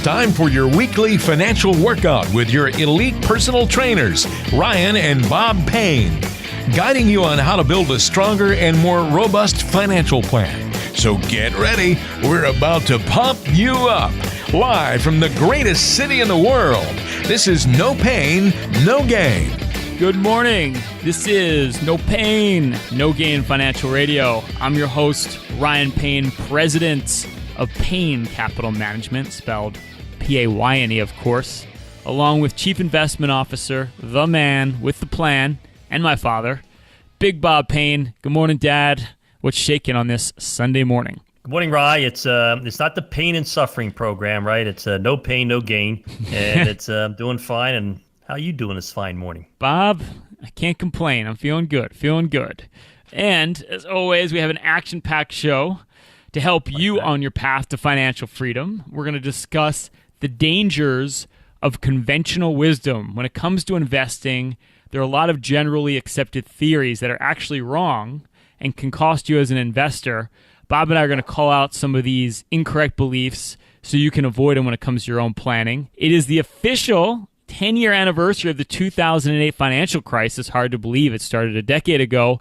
time for your weekly financial workout with your elite personal trainers, Ryan and Bob Payne, guiding you on how to build a stronger and more robust financial plan. So get ready. We're about to pump you up. Live from the greatest city in the world, this is No Payne No Gain. Good morning. This is No Payne No Gain Financial Radio. I'm your host, Ryan Payne, president of Payne Capital Management, spelled P-A-Y-N-E, of course, along with Chief Investment Officer, the man with the plan, and my father, Big Bob Payne. Good morning, Dad. What's shaking on this Sunday morning? Good morning, Rye. It's not the pain and suffering program, right? It's No Payne No Gain, and it's doing fine. And how you doing this fine morning? Bob, I can't complain. I'm feeling good. And as always, we have an action-packed show to help you on your path to financial freedom. We're going to discuss the dangers of conventional wisdom. When it comes to investing, there are a lot of generally accepted theories that are actually wrong and can cost you as an investor. Bob and I are going to call out some of these incorrect beliefs so you can avoid them when it comes to your own planning. It is the official 10-year anniversary of the 2008 financial crisis. Hard to believe it started a decade ago.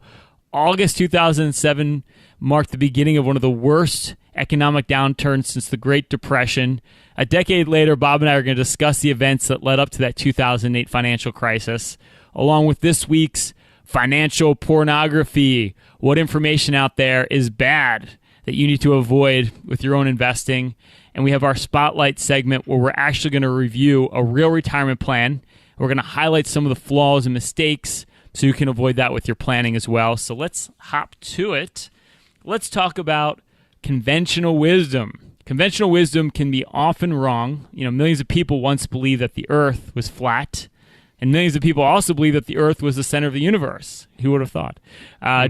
August 2007 marked the beginning of one of the worst economic downturns since the Great Depression. A decade later, Bob and I are going to discuss the events that led up to that 2008 financial crisis, along with this week's financial pornography. What information out there is bad that you need to avoid with your own investing. And we have our Spotlight segment where we're actually going to review a real retirement plan. We're going to highlight some of the flaws and mistakes so you can avoid that with your planning as well. So let's hop to it. Let's talk about conventional wisdom. Conventional wisdom can be often wrong. Millions of people once believed that the earth was flat. And millions of people also believe that the earth was the center of the universe. Who would have thought?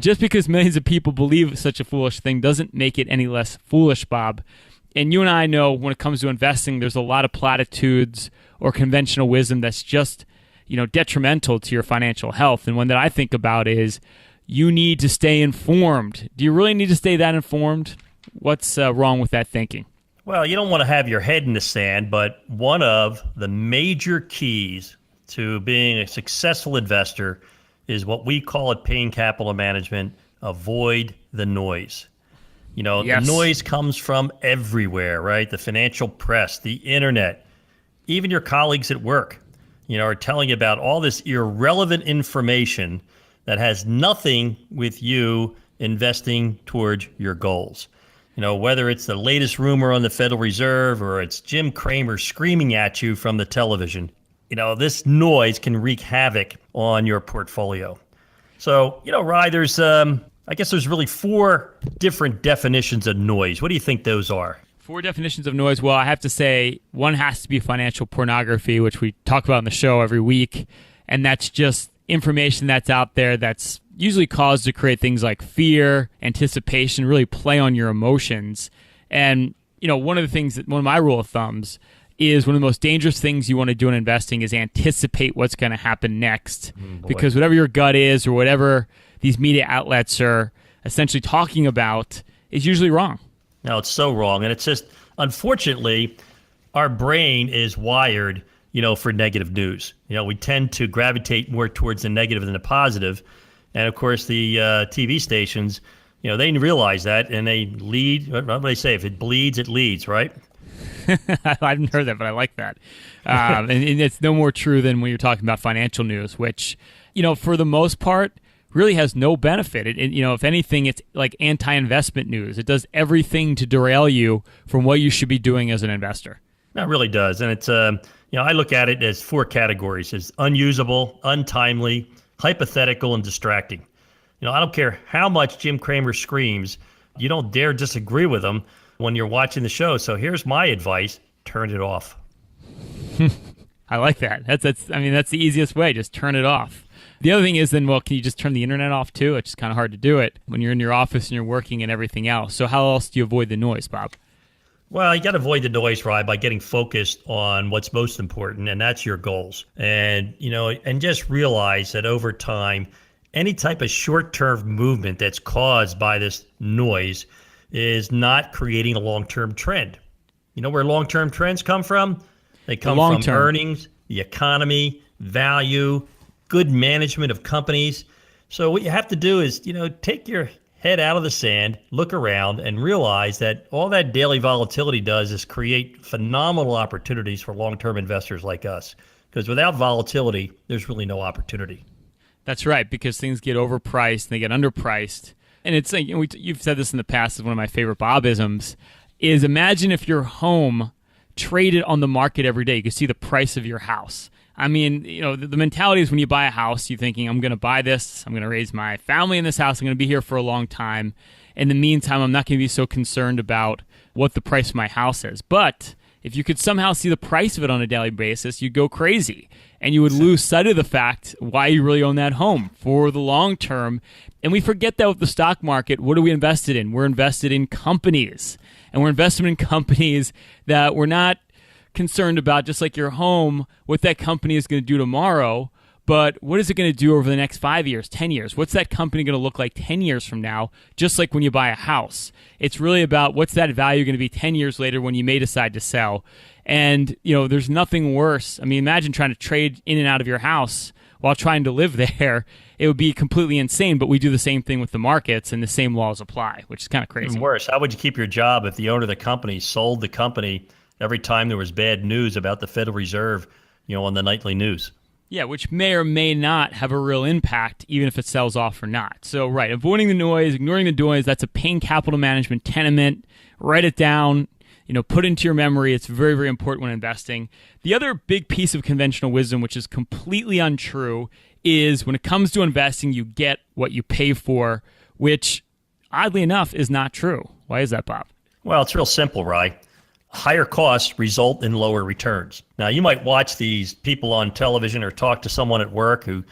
Just because millions of people believe such a foolish thing doesn't make it any less foolish, Bob. And you and I know when it comes to investing, there's a lot of platitudes or conventional wisdom that's just, detrimental to your financial health. And one that I think about is you need to stay informed. Do you really need to stay that informed? What's wrong with that thinking? Well, you don't want to have your head in the sand, but one of the major keys to being a successful investor is what we call at Payne Capital Management, avoid the noise. Yes. The noise comes from everywhere, right? The financial press, the internet, even your colleagues at work, are telling you about all this irrelevant information that has nothing with you investing towards your goals. Whether it's the latest rumor on the Federal Reserve or it's Jim Cramer screaming at you from the television, this noise can wreak havoc on your portfolio. So, Rye, there's, I guess there's really 4 different definitions of noise. What do you think those are? 4 definitions of noise. Well, I have to say one has to be financial pornography, which we talk about in the show every week. And that's just information that's out there that's usually caused to create things like fear, anticipation, really play on your emotions. And, one of my rule of thumbs is one of the most dangerous things you want to do in investing is anticipate what's going to happen next. Because whatever your gut is or whatever these media outlets are essentially talking about is usually wrong. No, it's so wrong. And it's just, unfortunately, our brain is wired, for negative news. We tend to gravitate more towards the negative than the positive. And of course, the TV stations, they realize that and they lead. What do they say? If it bleeds, it leads, right? I haven't heard that, but I like that. And it's no more true than when you're talking about financial news, which, for the most part, really has no benefit. If anything, it's like anti-investment news. It does everything to derail you from what you should be doing as an investor. It really does. And it's, I look at it as 4 categories: as unusable, untimely, hypothetical, and distracting. I don't care how much Jim Cramer screams, you don't dare disagree with him when you're watching the show. So here's my advice: turn it off. I like that. That's the easiest way. Just turn it off. The other thing is then, can you just turn the internet off too? It's just kind of hard to do it when you're in your office and you're working and everything else. So how else do you avoid the noise, Bob? Well, you got to avoid the noise, Ryan, by getting focused on what's most important, and that's your goals. And, and just realize that over time, any type of short-term movement that's caused by this noise is not creating a long-term trend. You know where long-term trends come from? They come from long-term earnings, the economy, value, good management of companies. So what you have to do is, take your head out of the sand, look around, and realize that all that daily volatility does is create phenomenal opportunities for long-term investors like us. Because without volatility, there's really no opportunity. That's right, because things get overpriced and they get underpriced. And it's like, you've said this in the past, is one of my favorite Bobisms, is imagine if your home traded on the market every day. You could see the price of your house. I mean, the mentality is when you buy a house, you're thinking, I'm going to buy this, I'm going to raise my family in this house, I'm going to be here for a long time. In the meantime, I'm not going to be so concerned about what the price of my house is. But if you could somehow see the price of it on a daily basis, you'd go crazy. And you would lose sight of the fact why you really own that home for the long term. And we forget that with the stock market. What are we invested in? We're invested in companies. And we're invested in companies that we're not concerned about, just like your home, what that company is going to do tomorrow, but what is it going to do over the next 5 years, 10 years? What's that company going to look like 10 years from now, just like when you buy a house? It's really about what's that value going to be 10 years later when you may decide to sell. And, there's nothing worse. I mean, imagine trying to trade in and out of your house while trying to live there. It would be completely insane, but we do the same thing with the markets and the same laws apply, which is kind of crazy. Even worse, how would you keep your job if the owner of the company sold the company every time there was bad news about the Federal Reserve, on the nightly news? Yeah, which may or may not have a real impact, even if it sells off or not. So, right, avoiding the noise, ignoring the noise, that's a Payne capital management tenement. Write it down, put it into your memory. It's very, very important when investing. The other big piece of conventional wisdom, which is completely untrue, is when it comes to investing, you get what you pay for, which, oddly enough, is not true. Why is that, Bob? Well, it's real simple, Rye. Higher costs result in lower returns. Now, you might watch these people on television or talk to someone at work who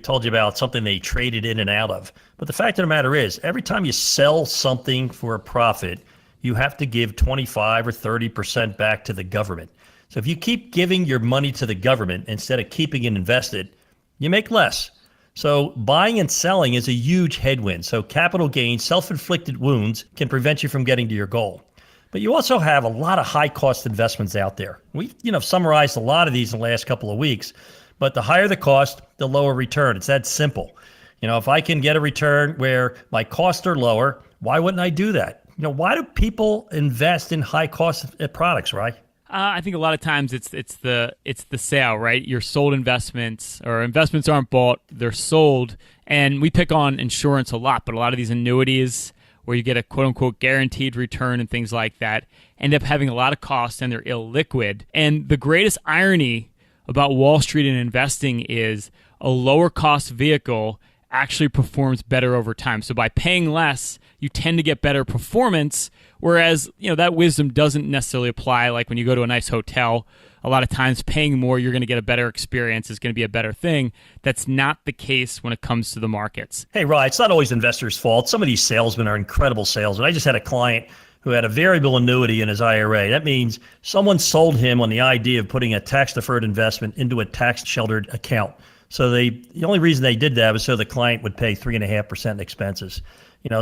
told you about something they traded in and out of. But the fact of the matter is, every time you sell something for a profit, you have to give 25 or 30% back to the government. So if you keep giving your money to the government instead of keeping it invested, you make less. So buying and selling is a huge headwind. So capital gains, self-inflicted wounds can prevent you from getting to your goal. But you also have a lot of high-cost investments out there. We've summarized a lot of these in the last couple of weeks. But the higher the cost, the lower return. It's that simple. If I can get a return where my costs are lower, why wouldn't I do that? Why do people invest in high-cost products, right? I think a lot of times it's the sale, right? Your sold investments, or investments aren't bought, they're sold. And we pick on insurance a lot, but a lot of these annuities where you get a quote-unquote guaranteed return and things like that, end up having a lot of cost and they're illiquid. And the greatest irony about Wall Street and investing is a lower-cost vehicle actually performs better over time. So by paying less, you tend to get better performance, whereas that wisdom doesn't necessarily apply. Like when you go to a nice hotel, a lot of times paying more, you're going to get a better experience, is going to be a better thing. That's not the case when it comes to the markets. Hey, Ryan, it's not always investors' fault. Some of these salesmen are incredible salesmen. I just had a client who had a variable annuity in his IRA. That means someone sold him on the idea of putting a tax-deferred investment into a tax-sheltered account. So the only reason they did that was so the client would pay 3.5% in expenses.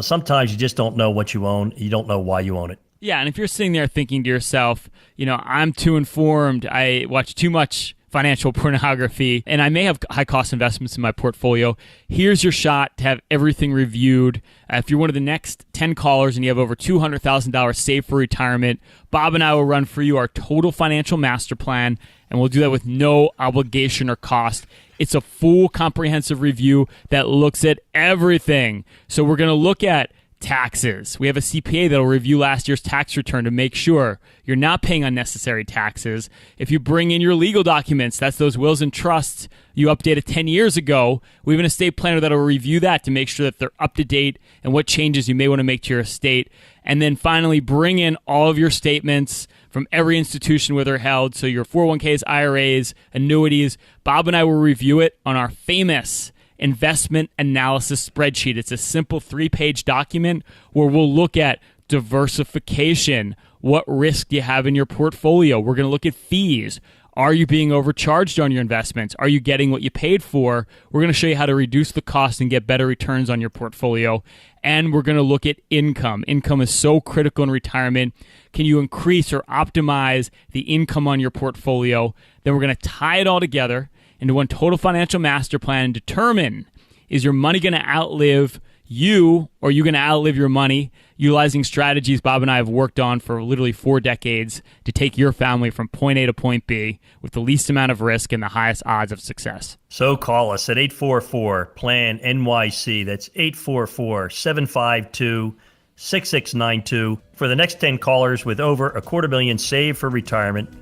Sometimes you just don't know what you own. You don't know why you own it. Yeah, and if you're sitting there thinking to yourself, I'm too informed, I watch too much financial pornography, and I may have high-cost investments in my portfolio, here's your shot to have everything reviewed. If you're one of the next 10 callers and you have over $200,000 saved for retirement, Bob and I will run for you our total financial master plan, and we'll do that with no obligation or cost. It's a full comprehensive review that looks at everything. So we're going to look at taxes. We have a CPA that will review last year's tax return to make sure you're not paying unnecessary taxes. If you bring in your legal documents, that's those wills and trusts you updated 10 years ago, we have an estate planner that will review that to make sure that they're up to date and what changes you may want to make to your estate. And then finally, bring in all of your statements from every institution where they're held. So your 401ks, IRAs, annuities. Bob and I will review it on our famous investment analysis spreadsheet. It's a simple 3-page document where we'll look at diversification. What risk do you have in your portfolio? We're going to look at fees. Are you being overcharged on your investments? Are you getting what you paid for? We're going to show you how to reduce the cost and get better returns on your portfolio. And we're going to look at income. Income is so critical in retirement. Can you increase or optimize the income on your portfolio? Then we're going to tie it all together into one total financial master plan and determine, is your money going to outlive you, or are you going to outlive your money, utilizing strategies Bob and I have worked on for literally 4 decades to take your family from point A to point B with the least amount of risk and the highest odds of success. So call us at 844-PLAN-NYC. That's 844-752-6692. For the next 10 callers with over $250,000 saved for retirement,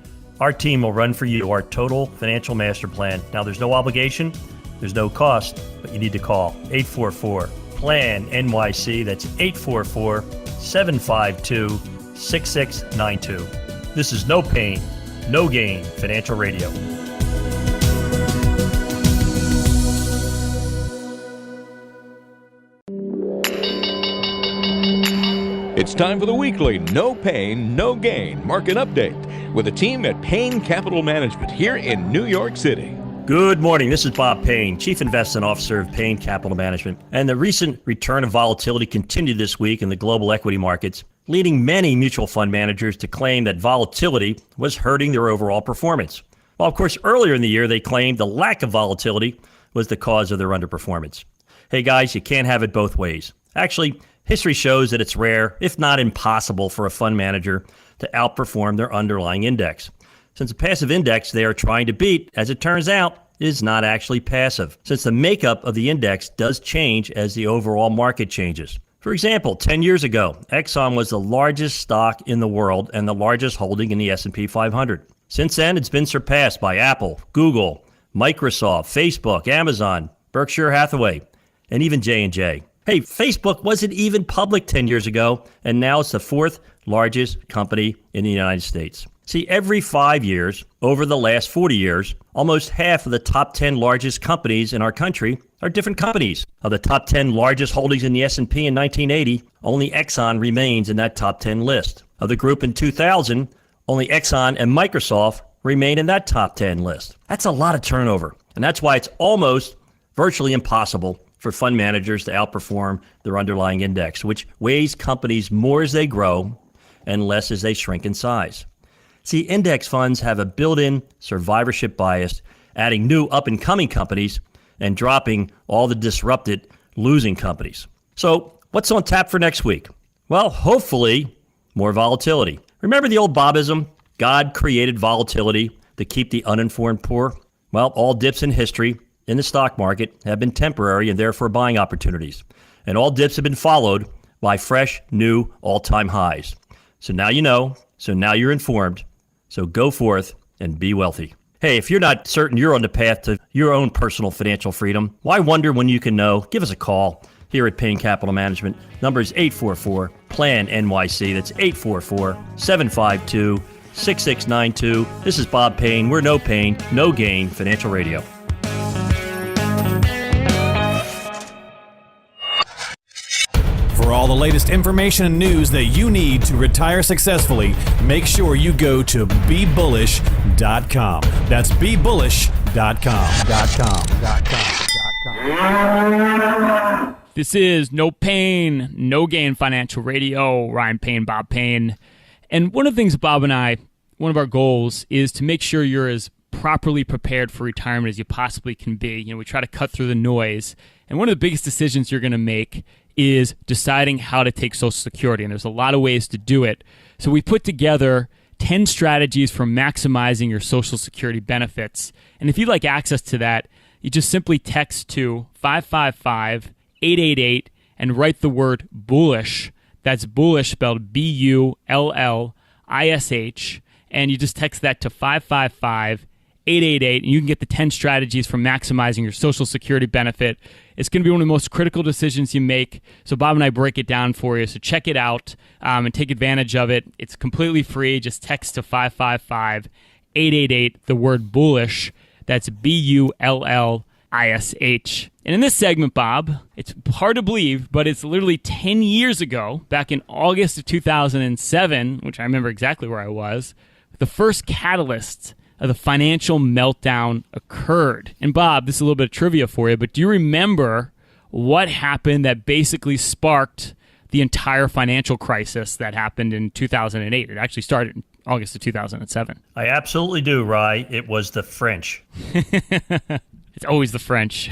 our team will run for you our total financial master plan. Now, there's no obligation, there's no cost, but you need to call 844-PLAN-NYC. That's 844-752-6692. This is No Payne, No Gain Financial Radio. It's time for the weekly No Payne No Gain market update with a team at Payne Capital Management here in New York City. Good morning. This is Bob Payne, Chief Investment Officer of Payne Capital Management. And the recent return of volatility continued this week in the global equity markets, leading many mutual fund managers to claim that volatility was hurting their overall performance. Well, of course, earlier in the year, they claimed the lack of volatility was the cause of their underperformance. Hey guys, you can't have it both ways. Actually, history shows that it's rare, if not impossible, for a fund manager to outperform their underlying index. Since a passive index they are trying to beat, as it turns out, is not actually passive, since the makeup of the index does change as the overall market changes. For example, 10 years ago, Exxon was the largest stock in the world and the largest holding in the S&P 500. Since then, it's been surpassed by Apple, Google, Microsoft, Facebook, Amazon, Berkshire Hathaway, and even J&J. Hey, Facebook wasn't even public 10 years ago, and now it's the 4th largest company in the United States. See, every 5 years, over the last 40 years, almost half of the top 10 largest companies in our country are different companies. Of the top 10 largest holdings in the S&P in 1980, only Exxon remains in that top 10 list. Of the group in 2000, only Exxon and Microsoft remain in that top 10 list. That's a lot of turnover, and that's why it's almost virtually impossible for fund managers to outperform their underlying index, which weighs companies more as they grow and less as they shrink in size. See, index funds have a built-in survivorship bias, adding new up-and-coming companies and dropping all the disrupted, losing companies. So what's on tap for next week? Well, hopefully, more volatility. Remember the old Bobism? God created volatility to keep the uninformed poor? Well, all dips in history in the stock market have been temporary and therefore buying opportunities. And all dips have been followed by fresh, new, all-time highs. So now you know, so now you're informed. So go forth and be wealthy. Hey, if you're not certain you're on the path to your own personal financial freedom, why wonder when you can know? Give us a call here at Payne Capital Management. Number is 844-PLAN-NYC. That's 844-752-6692. This is Bob Payne. We're No Payne, No Gain Financial Radio. For all the latest information and news that you need to retire successfully, make sure you go to BeBullish.com. That's BeBullish.com. This is No Payne, No Gain Financial Radio. Ryan Payne, Bob Payne. And one of the things, Bob and I, one of our goals is to make sure you're as properly prepared for retirement as you possibly can be. You know, we try to cut through the noise. And one of the biggest decisions you're going to make is deciding how to take Social Security. And there's a lot of ways to do it. So we put together 10 strategies for maximizing your Social Security benefits. And if you'd like access to that, you just simply text to 555-888 and write the word bullish. That's bullish spelled Bullish. And you just text that to 555-888, and you can get the 10 strategies for maximizing your Social Security benefit. It's going to be one of the most critical decisions you make. So Bob and I break it down for you. So check it out and take advantage of it. It's completely free. Just text to 555-888, the word bullish. That's Bullish. And in this segment, Bob, it's hard to believe, but it's literally 10 years ago, back in August of 2007, which I remember exactly where I was, the first catalyst the financial meltdown occurred. And Bob, this is a little bit of trivia for you, but do you remember what happened that basically sparked the entire financial crisis that happened in 2008? It actually started in August of 2007. I absolutely do, Rye. It was the French. It's always the French.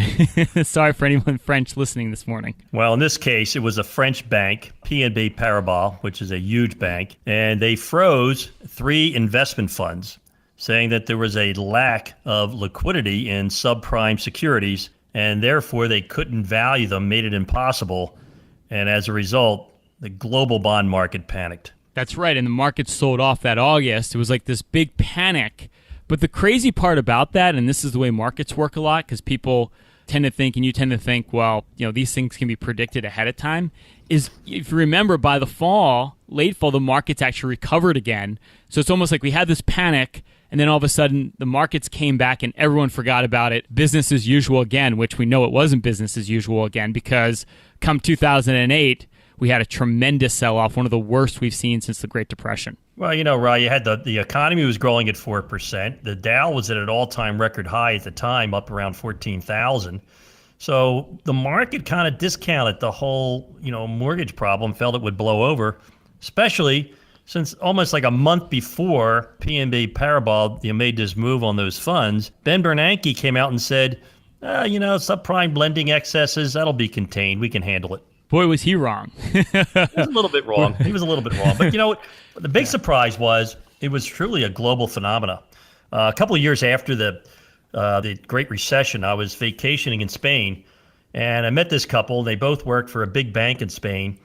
Sorry for anyone French listening this morning. Well, in this case, it was a French bank, BNP Paribas, which is a huge bank, and they froze 3 investment funds, saying that there was a lack of liquidity in subprime securities, and therefore they couldn't value them, made it impossible. And as a result, the global bond market panicked. That's right, and the market sold off that August. It was like this big panic. But the crazy part about that, and this is the way markets work a lot, because people tend to think, and you tend to think, well, these things can be predicted ahead of time, is if you remember, by the fall, late fall, the markets actually recovered again. So it's almost like we had this panic, and then all of a sudden the markets came back and everyone forgot about it. Business as usual again, which we know it wasn't business as usual again, because come 2008, we had a tremendous sell-off, one of the worst we've seen since the Great Depression. Well, Rye, you had the economy was growing at 4%. The Dow was at an all-time record high at the time, up around 14,000. So the market kind of discounted the whole, mortgage problem, felt it would blow over, especially since almost like a month before PNB Paribas made this move on those funds. Ben Bernanke came out and said, subprime lending excesses, that'll be contained. We can handle it. Boy, was he wrong. He was a little bit wrong. But the big surprise was it was truly a global phenomena. A couple of years after the Great Recession, I was vacationing in Spain, and I met this couple. They both worked for a big bank in Spain,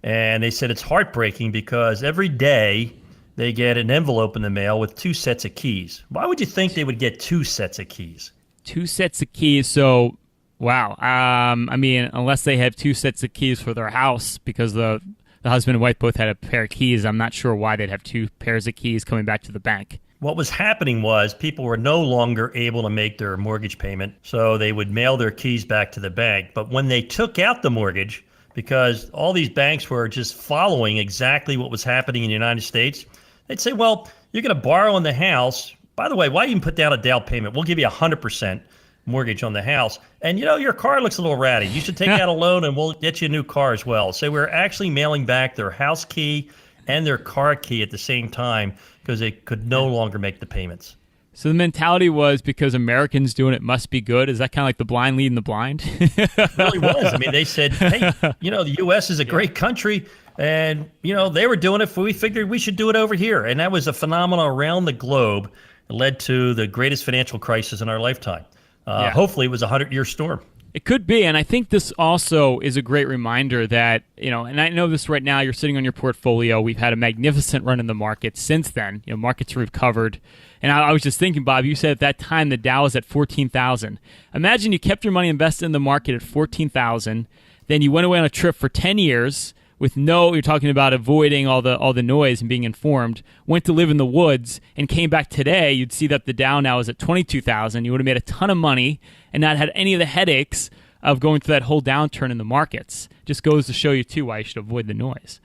and they said it's heartbreaking because every day they get an envelope in the mail with 2 sets of keys. Why would you think they would get 2 sets of keys? 2 sets of keys, so... Wow. Unless they have 2 sets of keys for their house because the husband and wife both had a pair of keys, I'm not sure why they'd have 2 pairs of keys coming back to the bank. What was happening was people were no longer able to make their mortgage payment, so they would mail their keys back to the bank. But when they took out the mortgage, because all these banks were just following exactly what was happening in the United States, they'd say, well, you're going to borrow on the house. By the way, why even put down a down payment? We'll give you 100% mortgage on the house. And your car looks a little ratty. You should take out a loan and we'll get you a new car as well. So we're actually mailing back their house key and their car key at the same time because they could no longer make the payments. So the mentality was because Americans doing it must be good. Is that kind of like the blind leading the blind? It really was. They said, hey, the U.S. is a great country. And, they were doing it. We figured we should do it over here. And that was a phenomenon around the globe. It led to the greatest financial crisis in our lifetime. Hopefully it was a 100-year storm. It could be, and I think this also is a great reminder that, and I know this right now, you're sitting on your portfolio. We've had a magnificent run in the market since then. Markets recovered. And I was just thinking, Bob, you said at that time the Dow was at 14,000. Imagine you kept your money invested in the market at 14,000, then you went away on a trip for 10 years with you're talking about avoiding all the noise and being informed, went to live in the woods and came back today, you'd see that the Dow now is at 22,000. You would have made a ton of money and not had any of the headaches of going through that whole downturn in the markets. Just goes to show you, too, why you should avoid the noise.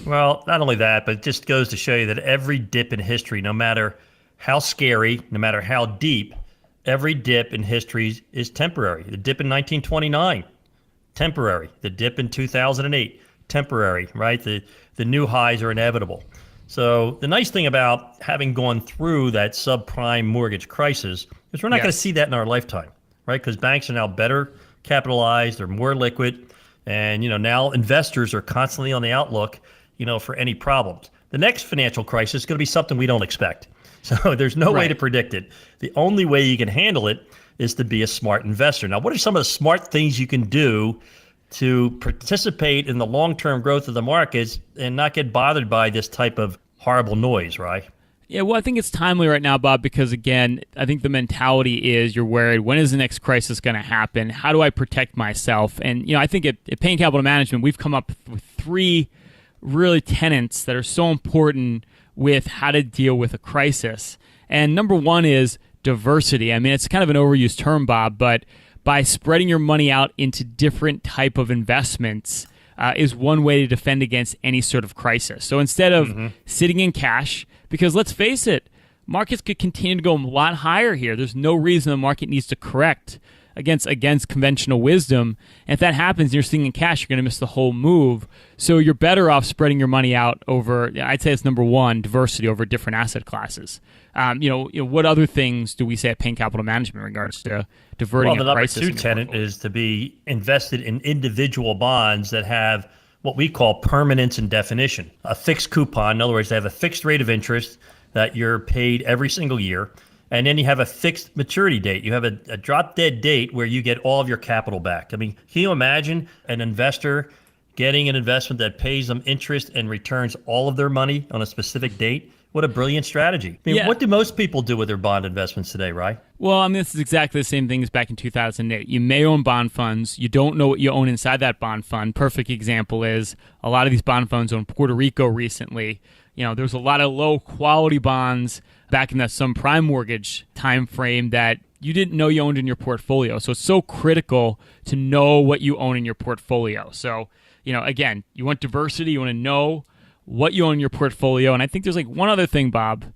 Well, not only that, but it just goes to show you that every dip in history, no matter how scary, no matter how deep, every dip in history is temporary. The dip in 1929, temporary. The dip in 2008, temporary, right? The new highs are inevitable. So the nice thing about having gone through that subprime mortgage crisis is we're not going to see that in our lifetime, right? Because banks are now better capitalized, they're more liquid, and now investors are constantly on the outlook, for any problems. The next financial crisis is going to be something we don't expect. So there's no way to predict it. The only way you can handle it is to be a smart investor. Now, what are some of the smart things you can do to participate in the long-term growth of the markets and not get bothered by this type of horrible noise, right? Yeah, well, I think it's timely right now, Bob, because, again, I think the mentality is you're worried, when is the next crisis going to happen? How do I protect myself? And, I think at Payne Capital Management, we've come up with 3 really tenets that are so important with how to deal with a crisis. And number 1 is diversity. It's kind of an overused term, Bob, but by spreading your money out into different type of investments is one way to defend against any sort of crisis. So instead of sitting in cash, because let's face it, markets could continue to go a lot higher here. There's no reason the market needs to correct against conventional wisdom. And if that happens and you're sitting in cash, you're going to miss the whole move. So you're better off spreading your money out over, I'd say it's number one, diversity over different asset classes. What other things do we say at Payne Capital Management in regards to diverting the a crisis? number two tenet is to be invested in individual bonds that have what we call permanence and definition. A fixed coupon, in other words, they have a fixed rate of interest that you're paid every single year. And then you have a fixed maturity date. You have a drop-dead date where you get all of your capital back. I mean, can you imagine an investor getting an investment that pays them interest and returns all of their money on a specific date? What a brilliant strategy. I mean, What do most people do with their bond investments today, right? Well, I mean, this is exactly the same thing as back in 2008. You may own bond funds. You don't know what you own inside that bond fund. Perfect example is a lot of these bond funds own Puerto Rico recently. There's a lot of low-quality bonds back in that subprime mortgage time frame that you didn't know you owned in your portfolio. So it's so critical to know what you own in your portfolio. So, again, you want diversity. You want to know what you own in your portfolio. And I think there's one other thing, Bob,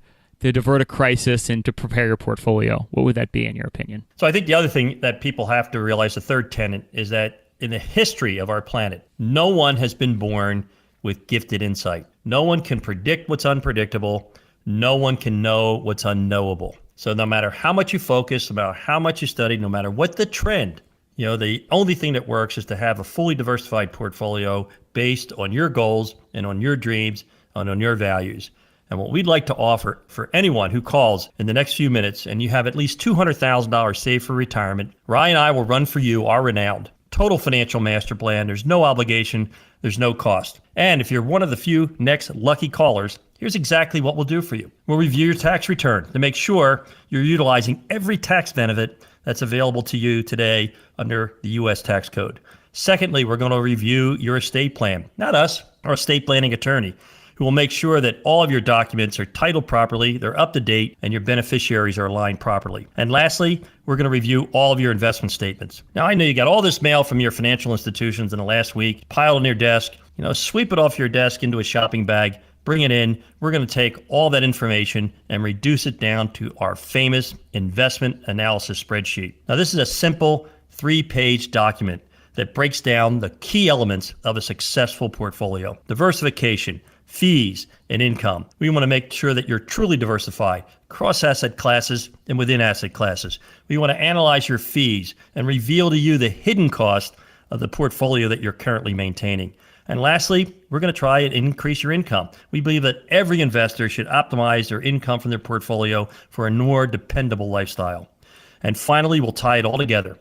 to divert a crisis and to prepare your portfolio. What would that be in your opinion? So I think the other thing that people have to realize, the third tenet, is that in the history of our planet, no one has been born with gifted insight. No one can predict what's unpredictable. No one can know what's unknowable. So no matter how much you focus, no matter how much you study, no matter what the trend, the only thing that works is to have a fully diversified portfolio based on your goals and on your dreams and on your values. And what we'd like to offer for anyone who calls in the next few minutes and you have at least $200,000 saved for retirement, Ryan and I will run for you our renowned total financial master plan. There's no obligation. There's no cost. And if you're one of the few next lucky callers, here's exactly what we'll do for you. We'll review your tax return to make sure you're utilizing every tax benefit that's available to you today under the U.S. tax code. Secondly, we're going to review your estate plan. Not us, our estate planning attorney, who will make sure that all of your documents are titled properly, they're up to date, and your beneficiaries are aligned properly. And lastly, we're going to review all of your investment statements. Now, I know you got all this mail from your financial institutions in the last week, piled on your desk. Sweep it off your desk into a shopping bag, bring it in. We're going to take all that information and reduce it down to our famous investment analysis spreadsheet. Now, this is a simple 3-page document that breaks down the key elements of a successful portfolio: diversification, fees, and income. We want to make sure that you're truly diversified across asset classes and within asset classes. We want to analyze your fees and reveal to you the hidden cost of the portfolio that you're currently maintaining. And lastly, we're going to try and increase your income. We believe that every investor should optimize their income from their portfolio for a more dependable lifestyle. And finally, we'll tie it all together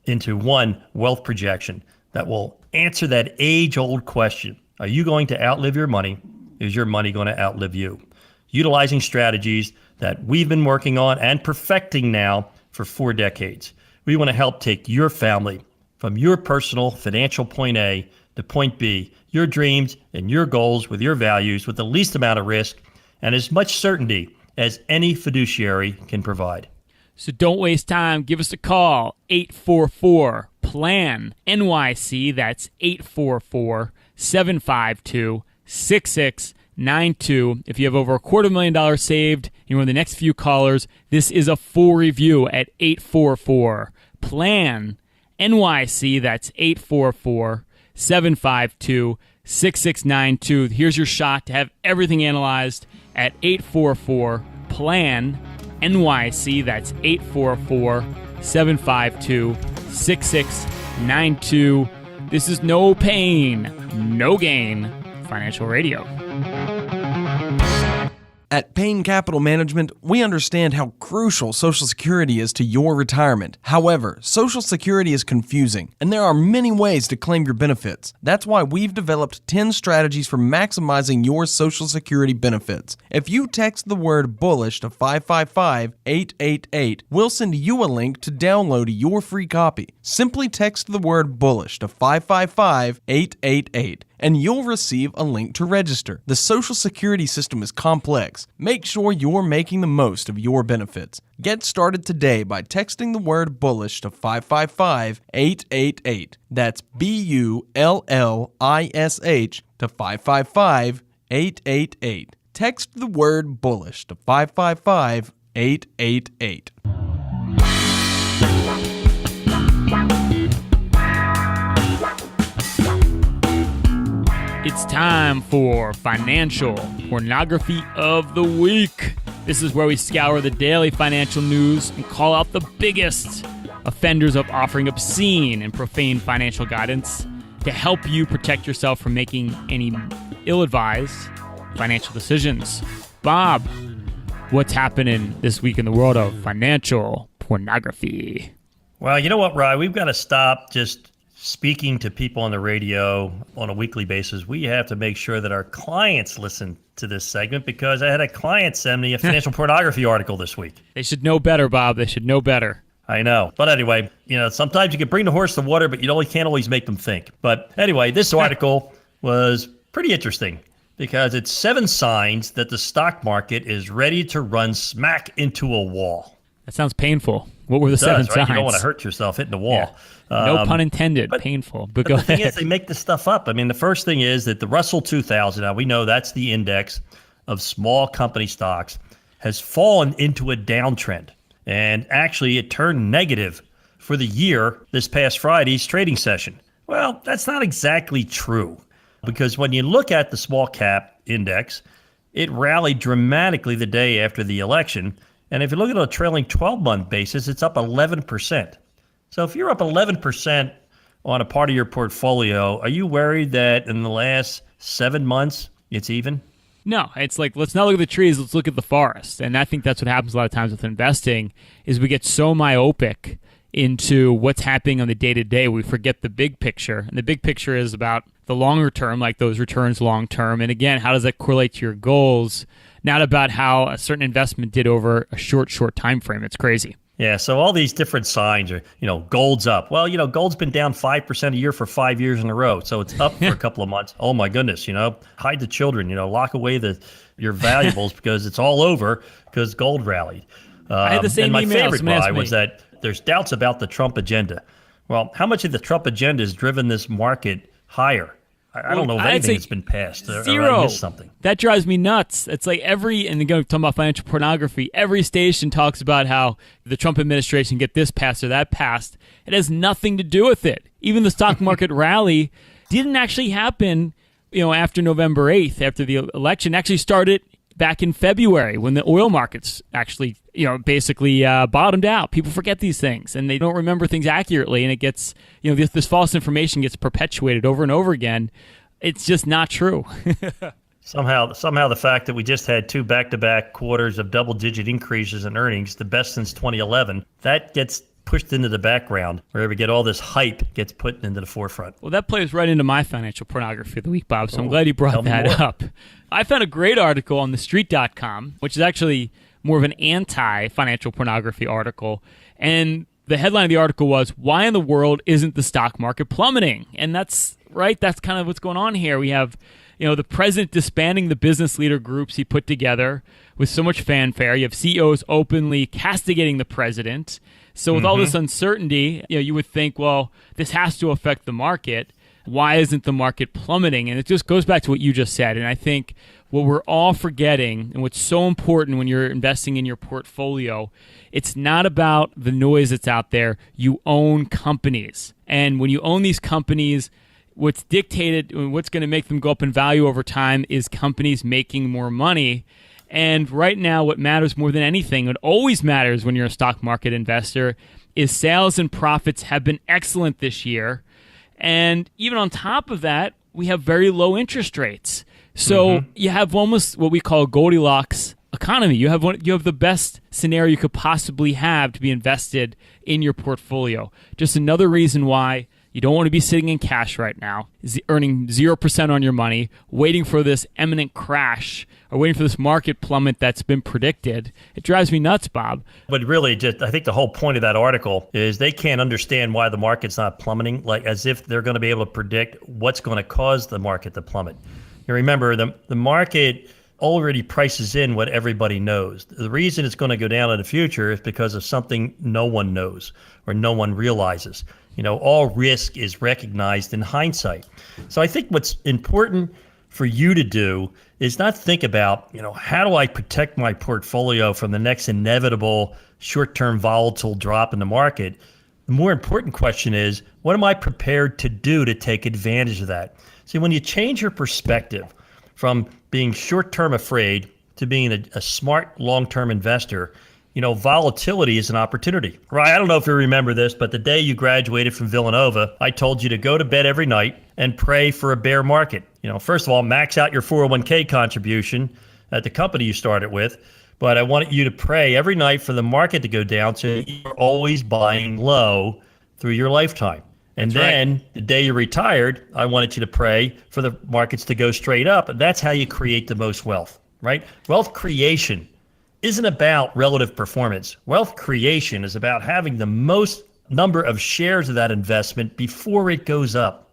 into one wealth projection that will answer that age-old question: are you going to outlive your money? Is your money going to outlive you? Utilizing strategies that we've been working on and perfecting now for 4 decades. We want to help take your family from your personal financial point A to point B, your dreams and your goals with your values with the least amount of risk and as much certainty as any fiduciary can provide. So don't waste time. Give us a call, 844-PLAN-NYC. That's 844-752-6692. If you have over $250,000 saved, you're one of the next few callers. This is a full review at 844-PLAN-NYC. That's 844-752-6692. Here's your shot to have everything analyzed at 844-PLAN-NYC. That's 844-752-6692. This is No Payne, No Gain Financial Radio. At Payne Capital Management, we understand how crucial Social Security is to your retirement. However, Social Security is confusing, and there are many ways to claim your benefits. That's why we've developed 10 strategies for maximizing your Social Security benefits. If you text the word bullish to 555-888, we'll send you a link to download your free copy. Simply text the word bullish to 555-888. and you'll receive a link to register. The Social Security system is complex. Make sure you're making the most of your benefits. Get started today by texting the word bullish to 555-888. That's BULLISH to 555-888. Text the word bullish to 555-888. It's time for Financial Pornography of the Week. This is where we scour the daily financial news and call out the biggest offenders of offering obscene and profane financial guidance to help you protect yourself from making any ill-advised financial decisions. Bob, what's happening this week in the world of financial pornography? Well, you know what, Rye? We've got to stop just speaking to people on the radio on a weekly basis. We have to make sure that our clients listen to this segment, because I had a client send me a financial pornography article this week. They should know better, Bob. They should know better. I know. But anyway, sometimes you can bring the horse to water, but you can't always make them think. But anyway, this article was pretty interesting because it's 7 signs that the stock market is ready to run smack into a wall. That sounds painful. What were the 7 signs? You don't want to hurt yourself hitting the wall. Yeah. No pun intended. Painful. But go the thing ahead. is, they make this stuff up. I mean, the first thing is that the Russell 2000, now we know that's the index of small company stocks, has fallen into a downtrend. And actually, it turned negative for the year this past Friday's trading session. Well, that's not exactly true, because when you look at the small cap index, it rallied dramatically the day after the election. And if you look at a trailing 12-month basis, it's up 11%. So if you're up 11% on a part of your portfolio, are you worried that in the last 7 months it's even? No, it's like, let's not look at the trees, let's look at the forest. And I think that's what happens a lot of times with investing, is we get so myopic into what's happening on the day-to-day, we forget the big picture. And the big picture is about the longer term, like those returns long term. And again, how does that correlate to your goals? Not about how a certain investment did over a short time frame. It's crazy. Yeah, so all these different signs are, gold's up. Well, gold's been down 5% a year for 5 years in a row. So it's up for a couple of months. Oh, my goodness, hide the children, lock away your valuables because it's all over because gold rallied. I had the same and my email. favorite buy was that there's doubts about the Trump agenda. Well, how much of the Trump agenda has driven this market higher? I don't know if anything has been passed. Zero. Or I missed something. That drives me nuts. It's like and again, talking about financial pornography, every station talks about how the Trump administration get this passed or that passed. It has nothing to do with it. Even the stock market rally didn't actually happen, after November 8th, after the election. It actually started back in February when the oil markets actually, basically bottomed out. People forget these things and they don't remember things accurately, and it gets, this false information gets perpetuated over and over again. It's just not true. Somehow the fact that we just had 2 back-to-back quarters of double-digit increases in earnings, the best since 2011, that gets pushed into the background. Wherever we get all this hype gets put into the forefront. Well, that plays right into my financial pornography of the week, Bob, so I'm glad you brought that up. I found a great article on thestreet.com, which is actually more of an anti-financial pornography article. And the headline of the article was, "Why in the world isn't the stock market plummeting?" And that's right. That's kind of what's going on here. We have, the president disbanding the business leader groups he put together with so much fanfare. You have CEOs openly castigating the president. So with all this uncertainty, you would think, well, this has to affect the market. Why isn't the market plummeting? And it just goes back to what you just said. And I think what we're all forgetting, and what's so important when you're investing in your portfolio, it's not about the noise that's out there. You own companies. And when you own these companies, what's dictated, what's going to make them go up in value over time is companies making more money. And right now, what matters more than anything, what always matters when you're a stock market investor, is sales and profits have been excellent this year. And even on top of that, we have very low interest rates. So you have almost what we call a Goldilocks economy. You have the best scenario you could possibly have to be invested in your portfolio. Just another reason why you don't want to be sitting in cash right now, earning 0% on your money, waiting for this imminent crash or waiting for this market plummet that's been predicted. It drives me nuts, Bob. But really, I think the whole point of that article is they can't understand why the market's not plummeting, like as if they're going to be able to predict what's going to cause the market to plummet. You remember, the market already prices in what everybody knows. The reason it's going to go down in the future is because of something no one knows or no one realizes. All risk is recognized in hindsight. So I think what's important for you to do is not think about, how do I protect my portfolio from the next inevitable short-term volatile drop in the market. The more important question is, what am I prepared to do to take advantage of that? See, when you change your perspective from being short-term afraid to being a smart long-term investor, volatility is an opportunity. Right? I don't know if you remember this, but the day you graduated from Villanova, I told you to go to bed every night and pray for a bear market. First of all, max out your 401k contribution at the company you started with. But I wanted you to pray every night for the market to go down so you're always buying low through your lifetime. And then the day you retired, I wanted you to pray for the markets to go straight up. And that's how you create the most wealth, right? Wealth creation isn't about relative performance. Wealth creation is about having the most number of shares of that investment before it goes up.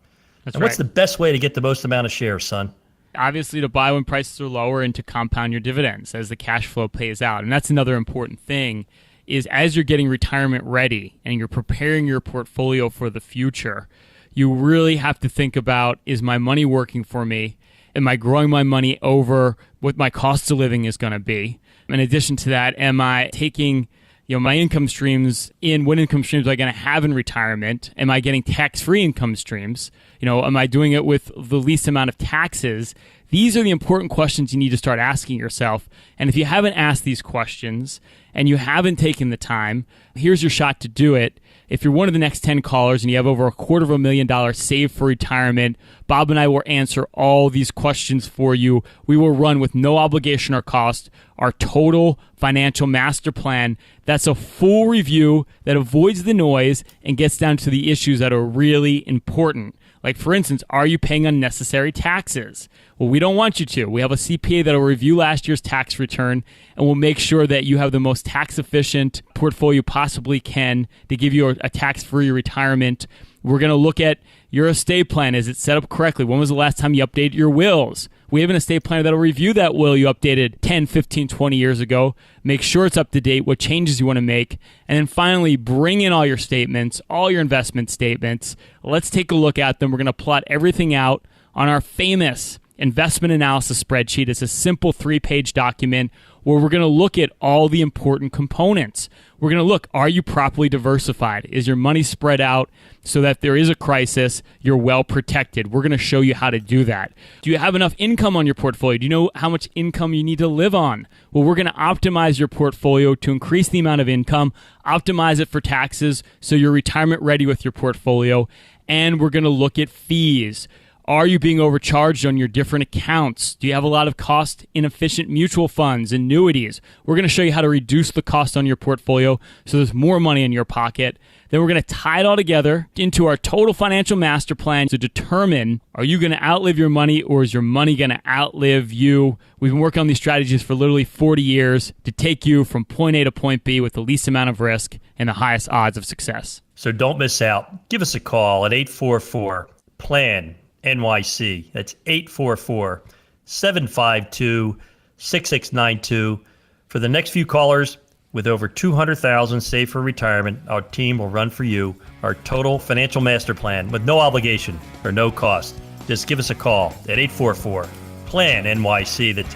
And what's the best way to get the most amount of shares, son? Obviously, to buy when prices are lower and to compound your dividends as the cash flow pays out. And that's another important thing, is as you're getting retirement ready and you're preparing your portfolio for the future, you really have to think about, is my money working for me? Am I growing my money over what my cost of living is going to be? In addition to that, am I taking my income streams in? What income streams am I going to have in retirement? Am I getting tax-free income streams? Am I doing it with the least amount of taxes? These are the important questions you need to start asking yourself. And if you haven't asked these questions and you haven't taken the time, here's your shot to do it. If you're one of the next 10 callers and you have over $250,000 saved for retirement, Bob and I will answer all these questions for you. We will run with no obligation or cost our total financial master plan. That's a full review that avoids the noise and gets down to the issues that are really important. Like, for instance, are you paying unnecessary taxes? Well, we don't want you to. We have a CPA that will review last year's tax return and will make sure that you have the most tax-efficient portfolio you possibly can to give you a tax-free retirement. We're going to look at your estate plan. Is it set up correctly? When was the last time you updated your wills? We have an estate planner that will review that will you updated 10, 15, 20 years ago. Make sure it's up to date, what changes you want to make. And then finally, bring in all your statements, all your investment statements. Let's take a look at them. We're going to plot everything out on our famous investment analysis spreadsheet. It's a simple 3-page document where we're going to look at all the important components. We're going to look, are you properly diversified? Is your money spread out so that if there is a crisis, you're well protected? We're going to show you how to do that. Do you have enough income on your portfolio? Do you know how much income you need to live on? Well, we're going to optimize your portfolio to increase the amount of income, optimize it for taxes so you're retirement ready with your portfolio, and we're going to look at fees. Are you being overcharged on your different accounts? Do you have a lot of cost-inefficient mutual funds, annuities? We're going to show you how to reduce the cost on your portfolio so there's more money in your pocket. Then we're going to tie it all together into our total financial master plan to determine, are you going to outlive your money or is your money going to outlive you? We've been working on these strategies for literally 40 years to take you from point A to point B with the least amount of risk and the highest odds of success. So don't miss out. Give us a call at 844-PLAN. NYC. That's 844-752-6692. For the next few callers with over $200,000 saved for retirement, our team will run for you our total financial master plan with no obligation or no cost. Just give us a call at 844-PLAN-NYC. That's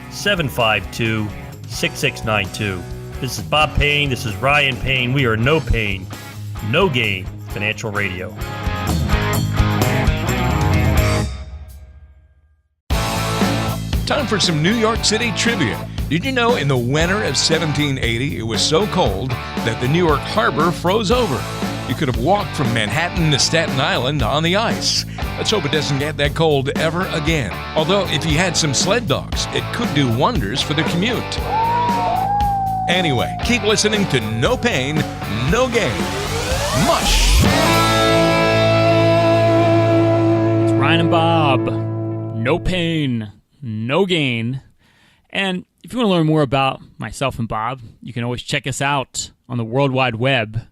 844-752-6692. This is Bob Payne. This is Ryan Payne. We are No Payne, No Gain Financial Radio. Time for some New York City trivia. Did you know in the winter of 1780 it was so cold that the New York Harbor froze over? You could have walked from Manhattan to Staten Island on the ice. Let's hope it doesn't get that cold ever again. Although if you had some sled dogs, it could do wonders for the commute. Anyway, keep listening to No Payne, No Gain. Mush! It's Ryan and Bob. No pain, no gain. And if you want to learn more about myself and Bob, you can always check us out on the World Wide Web,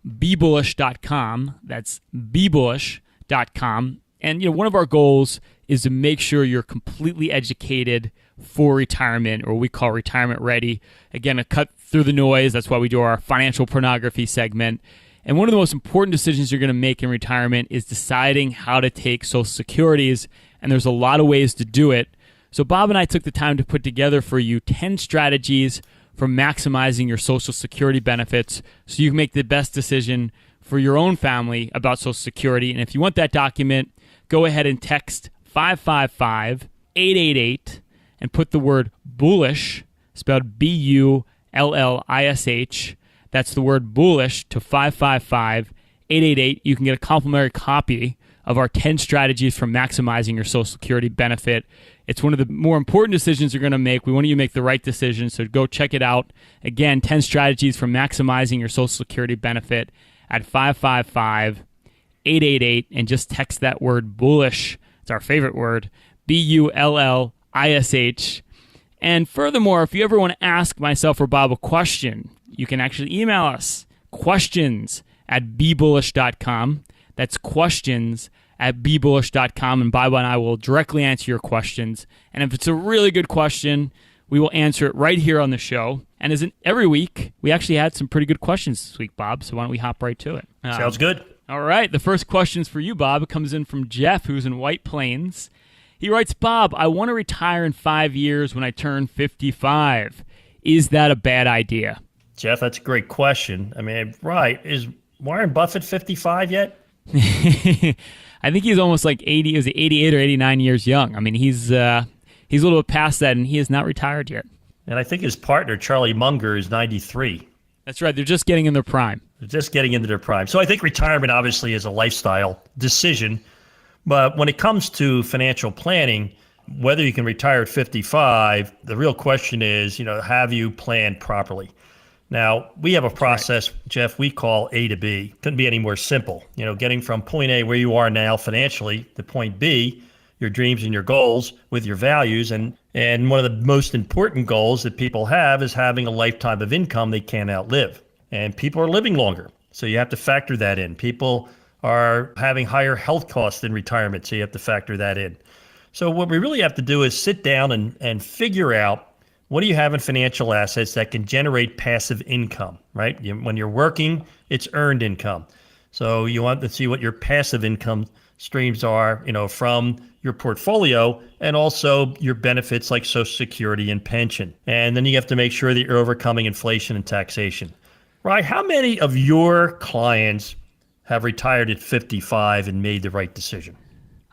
BeBullish.com. That's BeBullish.com. And one of our goals is to make sure you're completely educated for retirement, or we call retirement ready. Again, a cut through the noise. That's why we do our financial pornography segment. And one of the most important decisions you're going to make in retirement is deciding how to take Social Securities and there's a lot of ways to do it. So Bob and I took the time to put together for you 10 strategies for maximizing your Social Security benefits so you can make the best decision for your own family about Social Security. And if you want that document, go ahead and text 555-888 and put the word bullish, spelled Bullish. That's the word bullish to 555-888. You can get a complimentary copy of our 10 strategies for maximizing your Social Security benefit. It's one of the more important decisions you're going to make. We want you to make the right decision, so go check it out. Again, 10 strategies for maximizing your Social Security benefit at 555-888, and just text that word bullish. It's our favorite word, Bullish. And furthermore, if you ever want to ask myself or Bob a question, you can actually email us, questions@bebullish.com. That's questions@bebullish.com, and Bob and I will directly answer your questions. And if it's a really good question, we will answer it right here on the show. And as in every week, we actually had some pretty good questions this week, Bob, so why don't we hop right to it? Sounds good. All right, the first question's for you, Bob. It comes in from Jeff, who's in White Plains. He writes, Bob, I want to retire in 5 years when I turn 55. Is that a bad idea? Jeff, that's a great question. I mean, right. Is Warren Buffett 55 yet? I think he's almost like 80. Is it 88 or 89 years young? I mean, he's a little bit past that, and he is not retired yet. And I think his partner, Charlie Munger, is 93. That's right. They're just getting in their prime. They're just getting into their prime. So I think retirement obviously is a lifestyle decision. But when it comes to financial planning, whether you can retire at 55, the real question is, have you planned properly? Now, we have a process, Jeff, we call A to B. Couldn't be any more simple. Getting from point A, where you are now financially, to point B, your dreams and your goals with your values. And one of the most important goals that people have is having a lifetime of income they can't outlive. And people are living longer, so you have to factor that in. People are having higher health costs in retirement, so you have to factor that in. So what we really have to do is sit down and figure out, what do you have in financial assets that can generate passive income, right? When you're working, it's earned income. So you want to see what your passive income streams are, from your portfolio, and also your benefits like Social Security and pension. And then you have to make sure that you're overcoming inflation and taxation. Right? How many of your clients have retired at 55 and made the right decision?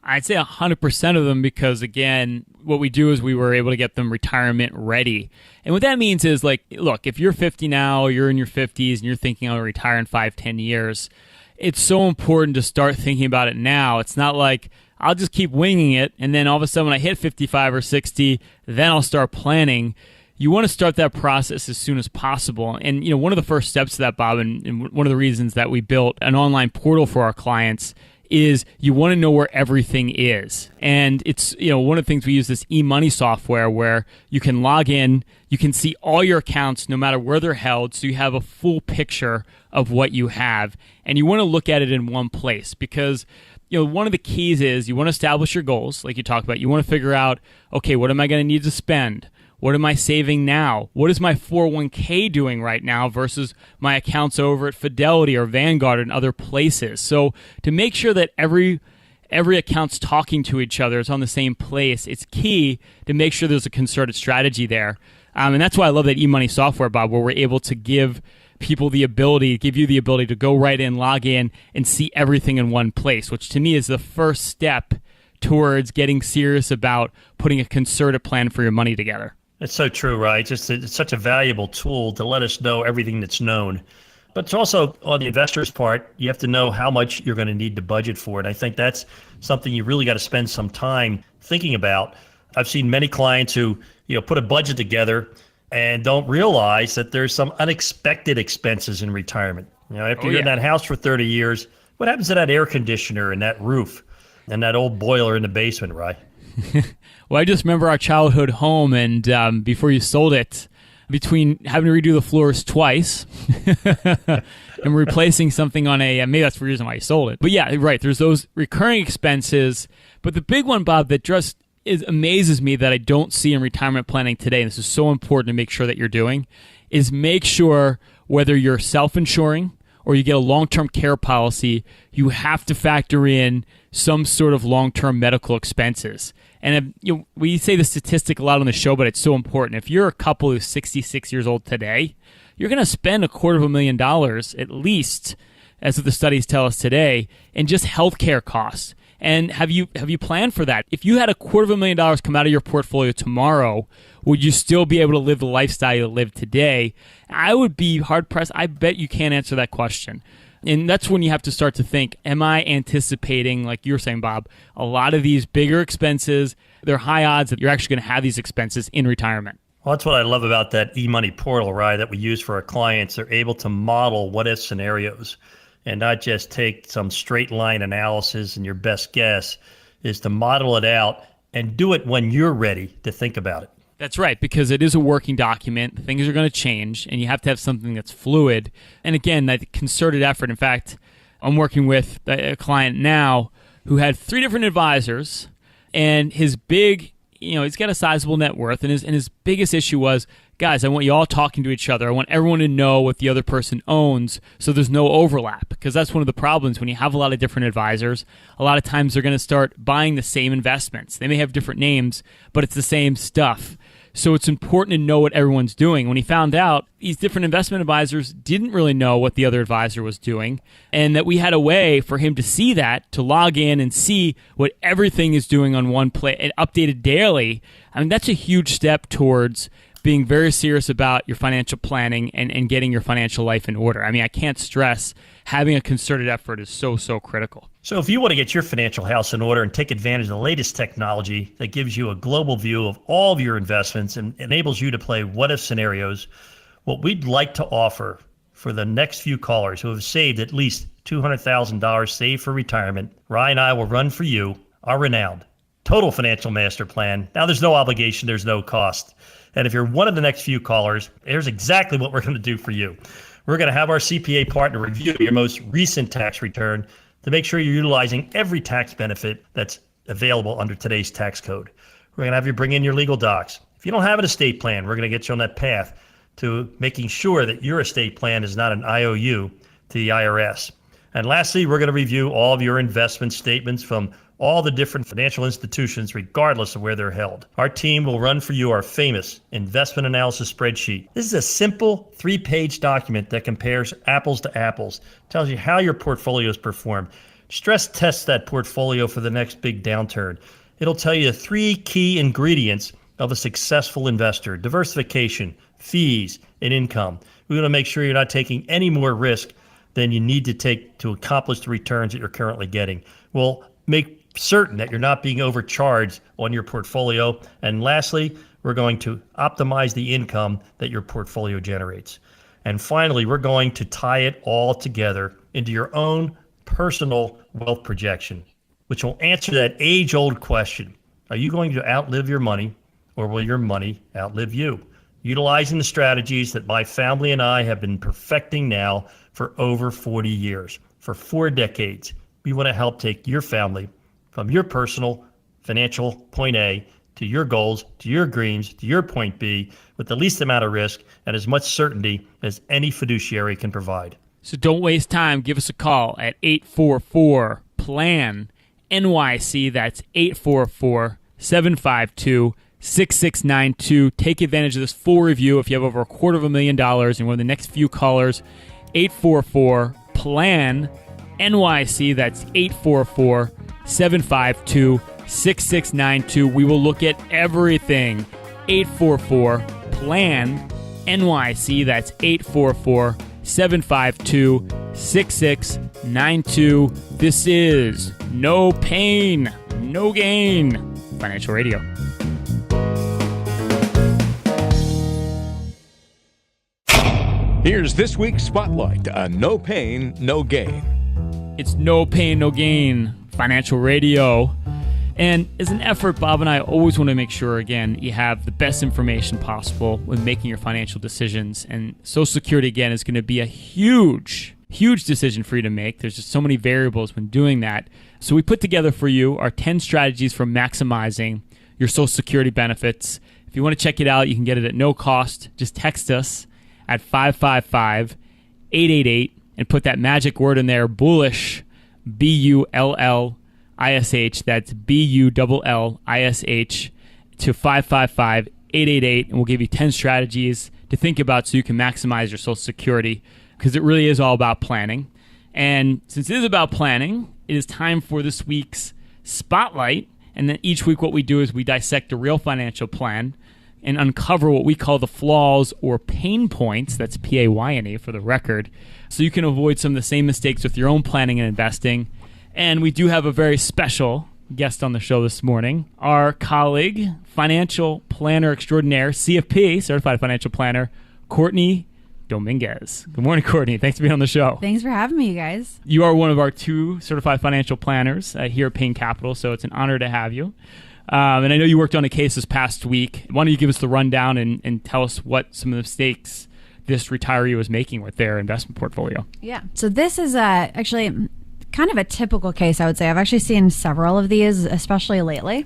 I'd say 100% of them, because, again, what we do is we were able to get them retirement ready. And what that means is, like, look, if you're 50 now, you're in your 50s, and you're thinking, I'll retire in 5-10 years, it's so important to start thinking about it now. It's not like, I'll just keep winging it, and then all of a sudden when I hit 55 or 60, then I'll start planning. You want to start that process as soon as possible. And, one of the first steps to that, Bob, and one of the reasons that we built an online portal for our clients is you want to know where everything is. And it's, one of the things we use, this e-money software where you can log in, you can see all your accounts no matter where they're held, so you have a full picture of what you have. And you want to look at it in one place, because one of the keys is you want to establish your goals, like you talked about. You want to figure out, okay, what am I going to need to spend? What am I saving now? What is my 401k doing right now versus my accounts over at Fidelity or Vanguard and other places? So to make sure that every account's talking to each other, it's on the same place, it's key to make sure there's a concerted strategy there. And that's why I love that e-money software, Bob, where we're able to give you the ability to go right in, log in, and see everything in one place, which to me is the first step towards getting serious about putting a concerted plan for your money together. It's so true, right? It's such a valuable tool to let us know everything that's known. But it's also, on the investor's part, you have to know how much you're going to need to budget for it. I think that's something you really got to spend some time thinking about. I've seen many clients who, put a budget together and don't realize that there's some unexpected expenses in retirement. After you're in that house for 30 years, what happens to that air conditioner and that roof and that old boiler in the basement, right? Well, I just remember our childhood home, and before you sold it, between having to redo the floors twice and replacing something on maybe that's the reason why you sold it. But yeah, right, there's those recurring expenses. But the big one, Bob, that just amazes me that I don't see in retirement planning today, and this is so important to make sure that you're doing, is make sure, whether you're self-insuring or you get a long-term care policy, you have to factor in some sort of long-term medical expenses. And we say the statistic a lot on the show, but it's so important. If you're a couple who's 66 years old today, you're going to spend $250,000 at least, as the studies tell us today, in just healthcare costs. And have you planned for that? If you had $250,000 come out of your portfolio tomorrow, would you still be able to live the lifestyle you live today? I would be hard-pressed. I bet you can't answer that question. And that's when you have to start to think, am I anticipating, like you were saying, Bob, a lot of these bigger expenses? They're high odds that you're actually going to have these expenses in retirement. Well, that's what I love about that eMoney portal, right, that we use for our clients. They're able to model what-if scenarios and not just take some straight line analysis, and your best guess is to model it out and do it when you're ready to think about it. That's right, because it is a working document. Things are going to change, and you have to have something that's fluid. And again, that concerted effort. In fact, I'm working with a client now who had 3 different advisors, and his big, he's got a sizable net worth, and his biggest issue was, guys, I want you all talking to each other. I want everyone to know what the other person owns so there's no overlap, because that's one of the problems when you have a lot of different advisors. A lot of times they're going to start buying the same investments. They may have different names, but it's the same stuff. So it's important to know what everyone's doing. When he found out, these different investment advisors didn't really know what the other advisor was doing, and that we had a way for him to see that, to log in and see what everything is doing on one plate and updated daily. I mean, that's a huge step towards being very serious about your financial planning and getting your financial life in order. I mean, I can't stress having a concerted effort is so critical. So if you want to get your financial house in order and take advantage of the latest technology that gives you a global view of all of your investments and enables you to play what-if scenarios, what we'd like to offer for the next few callers who have saved at least $200,000 saved for retirement, Ryan and I will run for you our renowned Total Financial Master Plan. Now, there's no obligation, there's no cost. And if you're one of the next few callers, here's exactly what we're going to do for you. We're going to have our CPA partner review your most recent tax return to make sure you're utilizing every tax benefit that's available under today's tax code. We're going to have you bring in your legal docs. If you don't have an estate plan, we're going to get you on that path to making sure that your estate plan is not an IOU to the IRS. And lastly, we're going to review all of your investment statements from all the different financial institutions, regardless of where they're held. Our team will run for you our famous investment analysis spreadsheet. This is a simple 3-page document that compares apples to apples, tells you how your portfolio has performed. Stress tests that portfolio for the next big downturn. It'll tell you the 3 key ingredients of a successful investor: diversification, fees, and income. We want to make sure you're not taking any more risk than you need to take to accomplish the returns that you're currently getting. We'll make certain that you're not being overcharged on your portfolio. And lastly, we're going to optimize the income that your portfolio generates. And finally, we're going to tie it all together into your own personal wealth projection, which will answer that age-old question: are you going to outlive your money, or will your money outlive you? Utilizing the strategies that my family and I have been perfecting now for over 40 years, for 4 decades, we want to help take your family from your personal financial point A to your goals, to your dreams, to your point B, with the least amount of risk and as much certainty as any fiduciary can provide. So don't waste time. Give us a call at 844-PLAN-NYC. That's 844-752-6692. Take advantage of this full review if you have over $250,000 and we're the next few callers. 844-PLAN-NYC. That's 844-752-6692. We will look at everything. 844-PLAN-NYC. That's 844-752-6692. This is No Payne, No Gain Financial Radio. Here's this week's Spotlight on No Payne No Gain. It's No Payne No Gain Financial Radio. And as an effort, Bob and I always want to make sure, again, you have the best information possible when making your financial decisions. And Social Security, again, is going to be a huge decision for you to make. There's just so many variables when doing that. So we put together for you our 10 strategies for maximizing your Social Security benefits. If you want to check it out, you can get it at no cost. Just text us at 555-888 and put that magic word in there, bullish, BULLISH. That's BULLISH to 555-888, and we'll give you 10 strategies to think about so you can maximize your Social Security, because it really is all about planning. And since it is about planning, it is time for this week's Spotlight. And then each week what we do is we dissect a real financial plan and uncover what we call the flaws or pain points, that's P-A-Y-N-E for the record, so you can avoid some of the same mistakes with your own planning and investing. And we do have a very special guest on the show this morning, our colleague, financial planner extraordinaire, CFP, Certified Financial Planner, Courtney Dominguez. Good morning, Courtney. Thanks for being on the show. Thanks for having me, you guys. You are one of our 2 certified financial planners here at Payne Capital, so it's an honor to have you. And I know you worked on a case this past week. Why don't you give us the rundown and tell us what some of the mistakes this retiree was making with their investment portfolio? Yeah. So this is actually kind of a typical case, I would say. I've actually seen several of these, especially lately.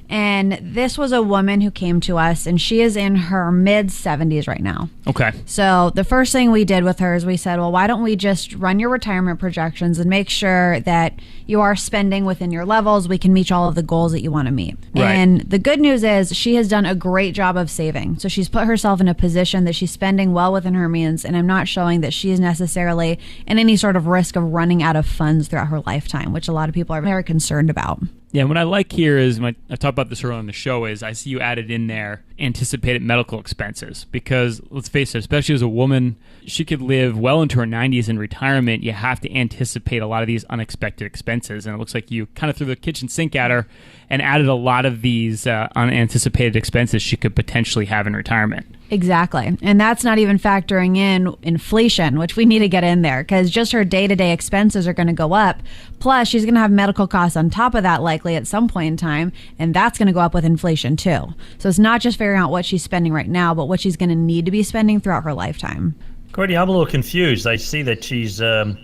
And this was a woman who came to us, and she is in her mid-70s right now. Okay. So the first thing we did with her is we said, well, why don't we just run your retirement projections and make sure that you are spending within your levels, we can meet all of the goals that you want to meet. Right. And the good news is she has done a great job of saving. So she's put herself in a position that she's spending well within her means, and I'm not showing that she is necessarily in any sort of risk of running out of funds throughout her lifetime, which a lot of people are very concerned about. Yeah, what I like here is, I talked about this earlier on the show, is I see you added in there anticipated medical expenses. Because let's face it, especially as a woman, she could live well into her 90s in retirement. You have to anticipate a lot of these unexpected expenses. And it looks like you kind of threw the kitchen sink at her and added a lot of these unanticipated expenses she could potentially have in retirement. Exactly. And that's not even factoring in inflation, which we need to get in there, because just her day-to-day expenses are going to go up. Plus, she's going to have medical costs on top of that likely at some point in time, and that's going to go up with inflation too. So it's not just figuring out what she's spending right now, but what she's going to need to be spending throughout her lifetime. Courtney, I'm a little confused. I see that she's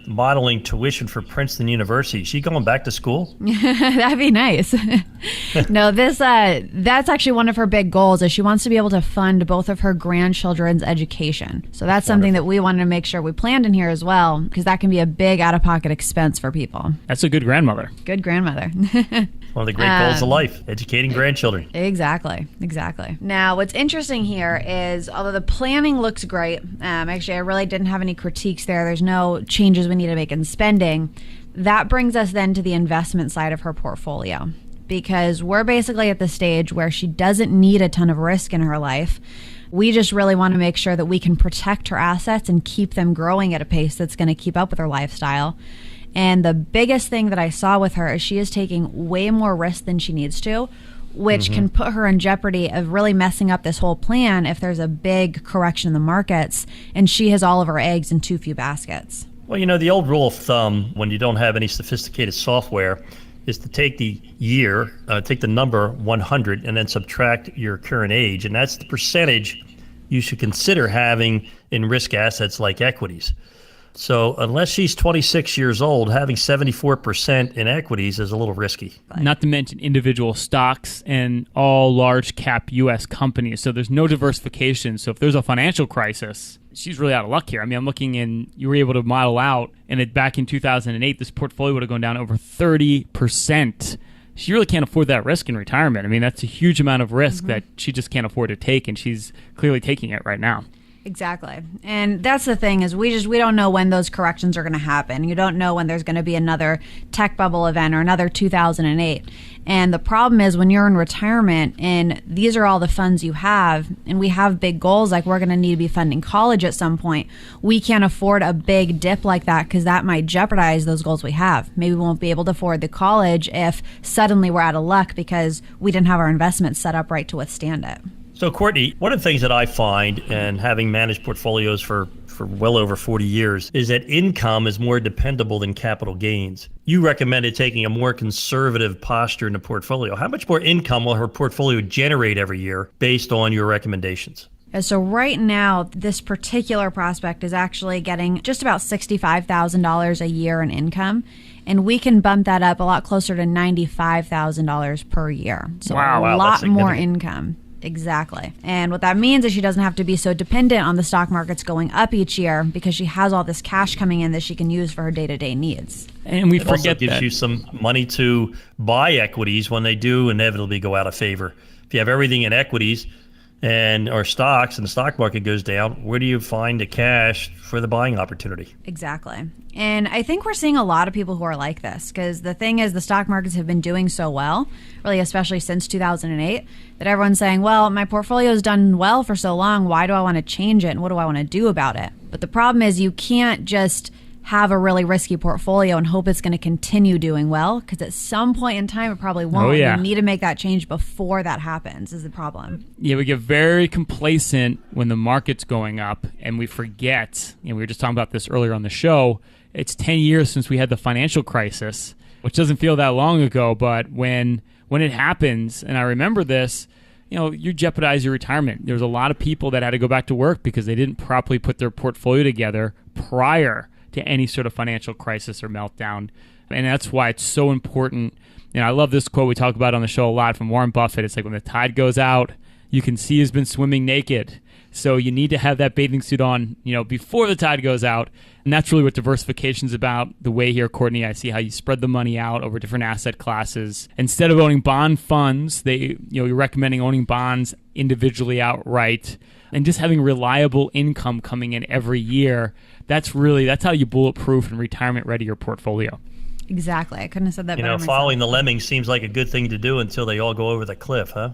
modeling tuition for Princeton University. Is she going back to school? That'd be nice. No, that's actually one of her big goals, is she wants to be able to fund both of her grandchildren's education. So that's something that we wanted to make sure we planned in here as well, because that can be a big out-of-pocket expense for people. That's a good grandmother. Good grandmother. One of the great goals of life, educating grandchildren. Exactly. Now, what's interesting here is, although the planning looks great, actually I really didn't have any critiques there. There's no changes we need to make in spending. That brings us then to the investment side of her portfolio, because we're basically at the stage where she doesn't need a ton of risk in her life. We just really want to make sure that we can protect her assets and keep them growing at a pace that's going to keep up with her lifestyle. And the biggest thing that I saw with her is she is taking way more risk than she needs to, which can put her in jeopardy of really messing up this whole plan if there's a big correction in the markets and she has all of her eggs in too few baskets. Well, the old rule of thumb when you don't have any sophisticated software is to take the year, take the number 100 and then subtract your current age. And that's the percentage you should consider having in risk assets like equities. So unless she's 26 years old, having 74% in equities is a little risky. Not to mention individual stocks and all large cap U.S. companies. So there's no diversification. So if there's a financial crisis, she's really out of luck here. I mean, I'm looking in, you were able to model out, and back in 2008, this portfolio would have gone down over 30%. She really can't afford that risk in retirement. I mean, that's a huge amount of risk that she just can't afford to take, and she's clearly taking it right now. Exactly. And that's the thing, is we don't know when those corrections are going to happen. You don't know when there's going to be another tech bubble event or another 2008. And the problem is, when you're in retirement and these are all the funds you have, and we have big goals, like we're going to need to be funding college at some point, we can't afford a big dip like that, because that might jeopardize those goals we have. Maybe we won't be able to afford the college if suddenly we're out of luck because we didn't have our investments set up right to withstand it. So, Courtney, one of the things that I find, and having managed portfolios for well over 40 years, is that income is more dependable than capital gains. You recommended taking a more conservative posture in the portfolio. How much more income will her portfolio generate every year based on your recommendations? So right now, this particular prospect is actually getting just about $65,000 a year in income, and we can bump that up a lot closer to $95,000 per year. So Wow, a lot more income. Exactly. And what that means is she doesn't have to be so dependent on the stock markets going up each year because she has all this cash coming in that she can use for her day-to-day needs. And we It also forget gives that. you some money to buy equities when they do inevitably go out of favor. If you have everything in equities or stocks and the stock market goes down, where do you find the cash for the buying opportunity? Exactly. And I think we're seeing a lot of people who are like this because the thing is the stock markets have been doing so well, really especially since 2008, that everyone's saying, well, my portfolio's done well for so long. Why do I want to change it? And what do I want to do about it? But the problem is you can't just have a really risky portfolio and hope it's going to continue doing well because at some point in time it probably won't. Oh, yeah. You need to make that change before that happens is the problem. Yeah, we get very complacent when the market's going up and we forget, we were just talking about this earlier on the show, it's 10 years since we had the financial crisis, which doesn't feel that long ago, but when it happens, and I remember this, you jeopardize your retirement. There's a lot of people that had to go back to work because they didn't properly put their portfolio together prior to any sort of financial crisis or meltdown. And that's why it's so important. I love this quote we talk about on the show a lot from Warren Buffett. It's like when the tide goes out, you can see who's been swimming naked. So you need to have that bathing suit on, before the tide goes out. And that's really what diversification is about. The way here, Courtney, I see how you spread the money out over different asset classes. Instead of owning bond funds, you're recommending owning bonds individually outright and just having reliable income coming in every year. That's how you bulletproof and retirement ready your portfolio. Exactly. I couldn't have said that better myself. Following the lemmings seems like a good thing to do until they all go over the cliff, huh?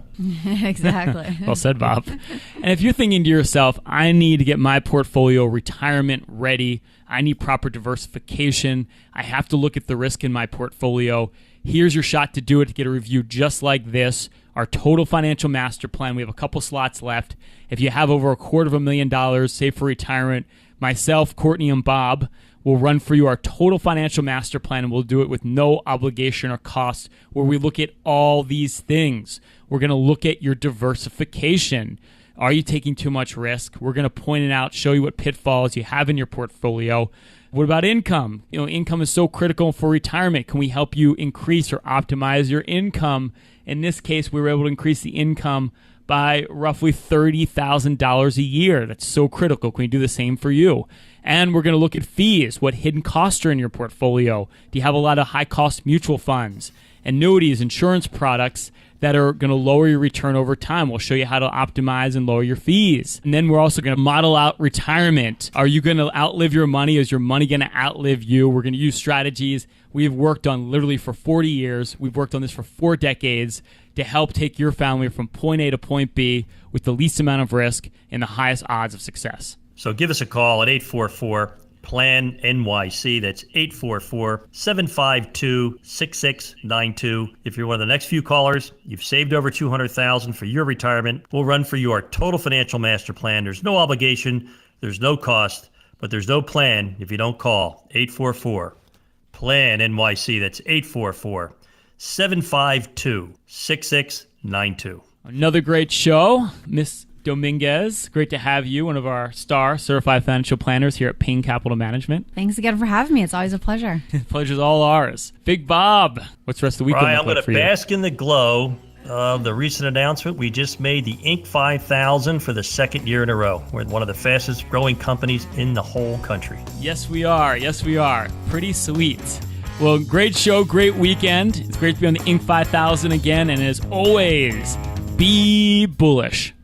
Exactly. Well said, Bob. And if you're thinking to yourself, I need to get my portfolio retirement ready, I need proper diversification, I have to look at the risk in my portfolio, here's your shot to do it, to get a review just like this, our total financial master plan. We have a couple slots left. If you have over $250,000 saved for retirement, myself, Courtney, and Bob will run for you our total financial master plan, and we'll do it with no obligation or cost, where we look at all these things. We're going to look at your diversification. Are you taking too much risk? We're going to point it out, show you what pitfalls you have in your portfolio. What about income? Income is so critical for retirement. Can we help you increase or optimize your income? In this case, we were able to increase the income by roughly $30,000 a year. That's so critical. Can we do the same for you? And we're going to look at fees. What hidden costs are in your portfolio? Do you have a lot of high-cost mutual funds, annuities, insurance products that are going to lower your return over time? We'll show you how to optimize and lower your fees. And then we're also going to model out retirement. Are you going to outlive your money? Is your money going to outlive you? We're going to use strategies we've worked on literally for 40 years. We've worked on this for 4 decades to help take your family from point A to point B with the least amount of risk and the highest odds of success. So give us a call at 844-PLAN-NYC. That's 844-752-6692. If you're one of the next few callers, you've saved over $200,000 for your retirement. We'll run for you our total financial master plan. There's no obligation, there's no cost, but there's no plan if you don't call. 844-PLAN-NYC. That's 844-752-6692. Another great show, Miss Dominguez. Great to have you, one of our star certified financial planners here at Payne Capital Management. Thanks again for having me. It's always a pleasure. Pleasure's all ours. Big Bob, what's the rest of the weekend Right, look I'm like going for to you? bask in the glow of the recent announcement. We just made the Inc. 5000 for the second year in a row. We're one of the fastest growing companies in the whole country. Yes, we are. Yes, we are. Pretty sweet. Well, great show, great weekend. It's great to be on the Inc. 5000 again. And as always, be bullish.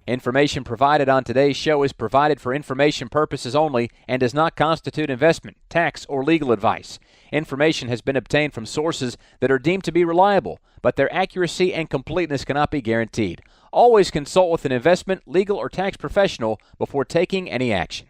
Information provided on today's show is provided for information purposes only and does not constitute investment, tax, or legal advice. Information has been obtained from sources that are deemed to be reliable, but their accuracy and completeness cannot be guaranteed. Always consult with an investment, legal, or tax professional before taking any action.